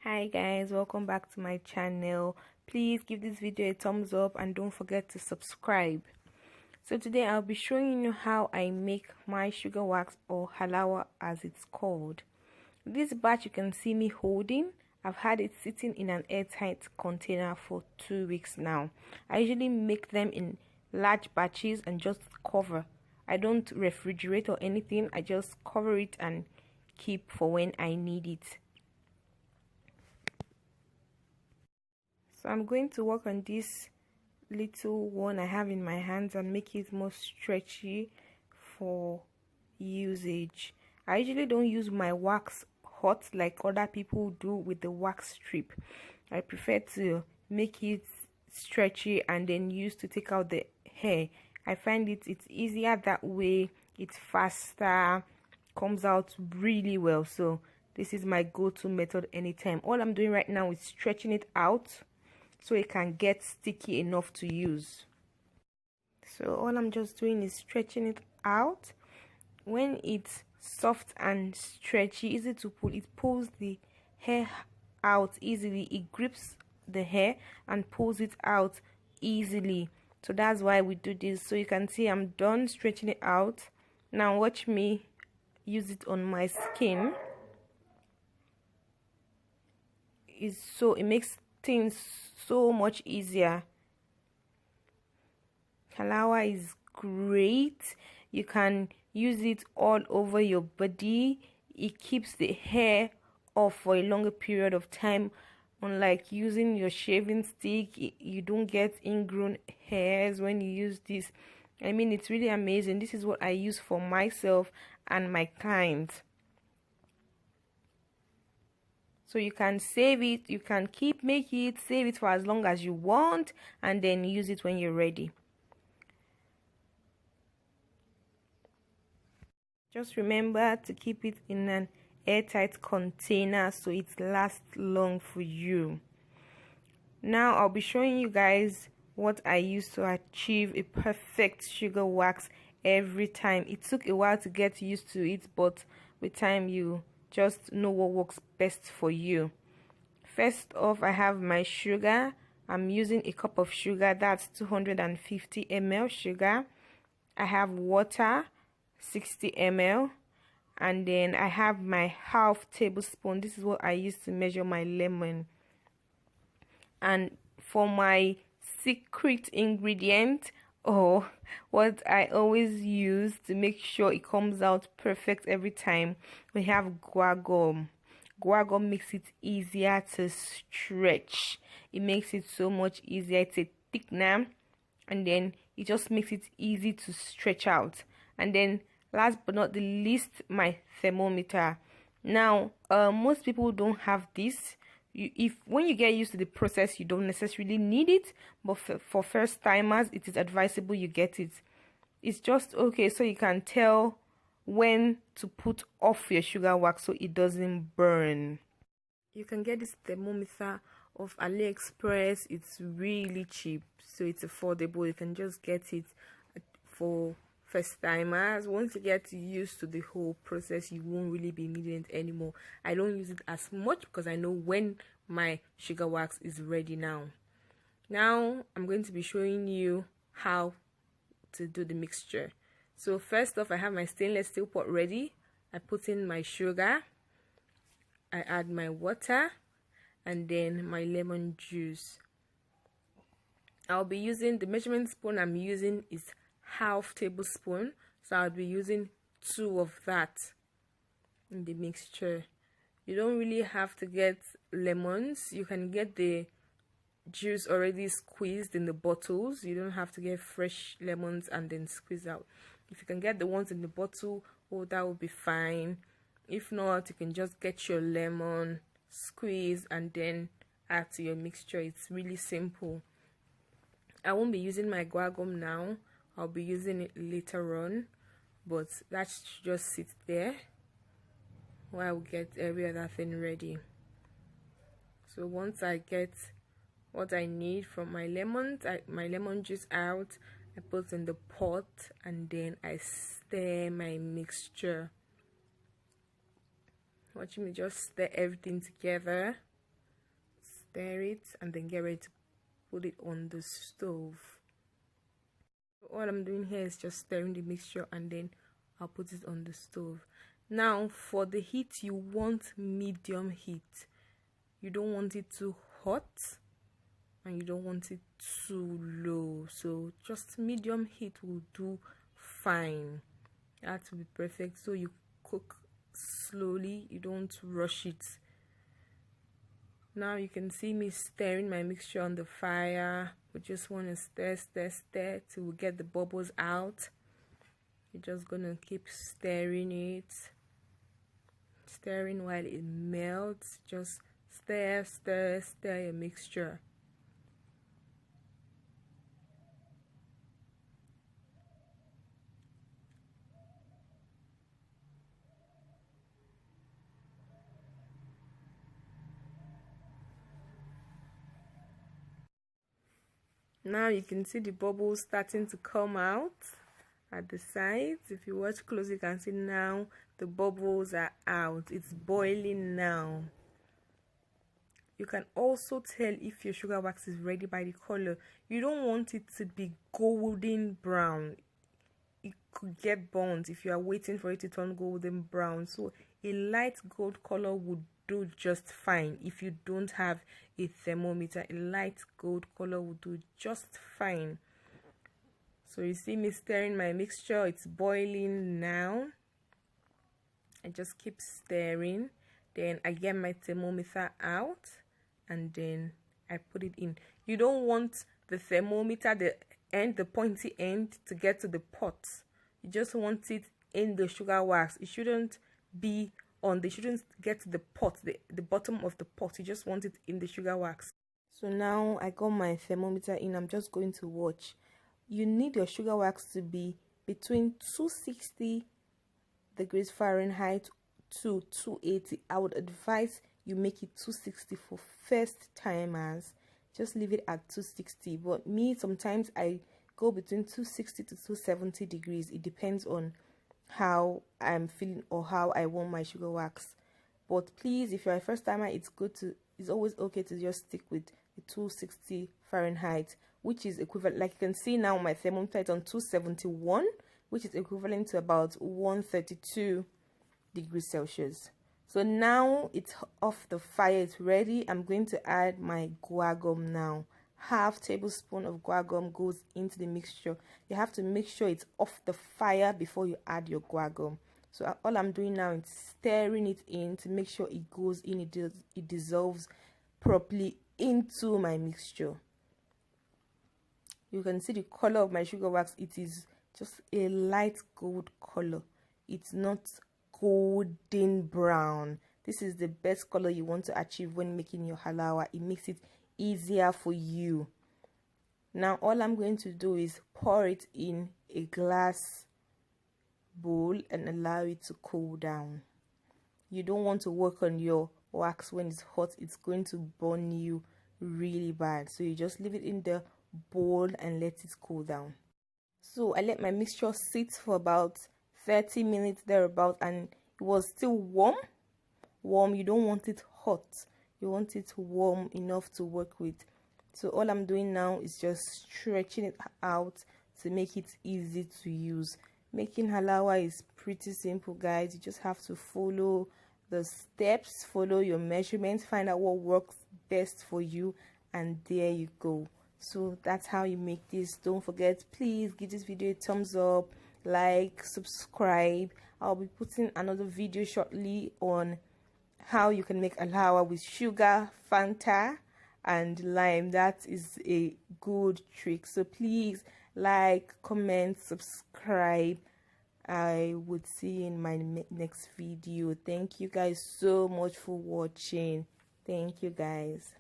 Hi guys, welcome back to my channel. Please give this video a thumbs up and don't forget to subscribe. So today I'll be showing you how I make my sugar wax, or halawa as it's called. This batch you can see me holding, I've had it sitting in an airtight container for 2 weeks now. I usually make them in large batches and just cover. I don't refrigerate or anything, I just cover it and keep for when I need it. So I'm going to work on this little one I have in my hands and make it more stretchy for usage. I usually don't use my wax hot like other people do with the wax strip. I prefer to make it stretchy and then use to take out the hair. I find it's easier that way, it's faster, comes out really well. So this is my go-to method anytime. All I'm doing right now is stretching it out so it can get sticky enough to use. So all I'm just doing is stretching it out. When it's soft and stretchy, easy to pull, it pulls the hair out easily. It grips the hair and pulls it out easily. So that's why we do this. So you can see I'm done stretching it out. Now watch me use it on my skin. It makes things so much easier. Halawa is great. You can use it all over your body. It keeps the hair off for a longer period of time. Unlike using your shaving stick, you don't get ingrown hairs when you use this. I mean, it's really amazing. This is what I use for myself and my clients. So you can save it, you can make it, save it for as long as you want, and then use it when you're ready. Just remember to keep it in an airtight container so it lasts long for you. Now I'll be showing you guys what I use to achieve a perfect sugar wax every time. It took a while to get used to it, but with time you just know what works best for you. First off, I have my sugar. I'm using a cup of sugar, that's 250 ml sugar. I have water, 60 ml, and then I have my half tablespoon. This is what I use to measure my lemon. And for my secret ingredient, or what I always use to make sure it comes out perfect every time, we have guar gum. Guar gum makes it easier to stretch. It makes it so much easier. It's a thickener, and then it just makes it easy to stretch out. And then last but not the least, my thermometer. Now most people don't have this. When you get used to the process, you don't necessarily need it, but for first timers it is advisable you get it. It's just okay so you can tell when to put off your sugar wax so it doesn't burn. You can get this thermometer off AliExpress. It's really cheap, so it's affordable. You can just get it for first timers. Once you get used to the whole process, you won't really be needing it anymore. I don't use it as much because I know when my sugar wax is ready. Now I'm going to be showing you how to do the mixture. So first off, I have my stainless steel pot ready. I put in my sugar, I add my water, and then my lemon juice. I'll be using the measurement spoon I'm using is half tablespoon, so I'll be using 2 of that in the mixture. You don't really have to get lemons. You can get the juice already squeezed in the bottles. You don't have to get fresh lemons and then squeeze out. If you can get the ones in the bottle, oh, that will be fine. If not, you can just get your lemon, squeeze, and then add to your mixture. It's really simple. I won't be using my guar gum now. I'll be using it later on, but that should just sit there while we get every other thing ready. So once I get what I need from my lemon juice out, I put in the pot and then I stir my mixture. Watch me just stir everything together. stir it and then get ready to put it on the stove. So all I'm doing here is just stirring the mixture and then I'll put it on the stove. Now for the heat, you want medium heat. You don't want it too hot and you don't want it too low, so just medium heat will do fine. That will be perfect. So you cook slowly, you don't rush it. Now you can see me stirring my mixture on the fire. We just want to stir till we get the bubbles out. You're just gonna keep stirring it, stirring while it melts. Just stir your mixture. Now you can see the bubbles starting to come out at the sides. If you watch close, you can see now the bubbles are out. It's boiling now. You can also tell if your sugar wax is ready by the color. You don't want it to be golden brown. It could get burnt if you are waiting for it to turn golden brown. So a light gold color would do just fine. If you don't have a thermometer, a light gold color will do just fine. So you see me stirring my mixture. It's boiling now. I just keep stirring. Then I get my thermometer out and then I put it in. You don't want the thermometer, the pointy end, to get to the pot. You just want it in the sugar wax. It shouldn't be on the, shouldn't get to the pot, the bottom of the pot. You just want it in the sugar wax. So now I got my thermometer in. I'm just going to watch. You need your sugar wax to be between 260 degrees Fahrenheit to 280. I would advise you make it 260 for first timers. Just leave it at 260. But me, sometimes I go between 260 to 270 degrees. It depends on how I'm feeling or how I want my sugar wax. But please, if you're a first timer, it's always okay to just stick with the 260 Fahrenheit, which is equivalent. Like you can see now, my thermometer is on 271, which is equivalent to about 132 degrees Celsius. So now it's off the fire, it's ready. I'm going to add my guar gum now. Half tablespoon of guar gum goes into the mixture. You have to make sure it's off the fire before you add your guar gum. So all I'm doing now is stirring it in to make sure it goes in, it dissolves properly into my mixture. You can see the color of my sugar wax. It is just a light gold color. It's not golden brown. This is the best color you want to achieve when making your halawa. It makes it easier for you. Now all I'm going to do is pour it in a glass bowl and allow it to cool down. You don't want to work on your wax when it's hot. It's going to burn you really bad. So you just leave it in the bowl and let it cool down. So I let my mixture sit for about 30 minutes thereabout, and it was still warm. You don't want it hot, you want it warm enough to work with. So all I'm doing now is just stretching it out to make it easy to use. Making halawa is pretty simple, guys. You just have to follow the steps, follow your measurements, find out what works best for you, and there you go. So that's how you make this. Don't forget, please give this video a thumbs up, like, subscribe. I'll be putting another video shortly on how you can make halawa with sugar, Fanta, and lime. That is a good trick. So please like, comment, subscribe. I would see you in my next video. Thank you guys so much for watching. Thank you guys.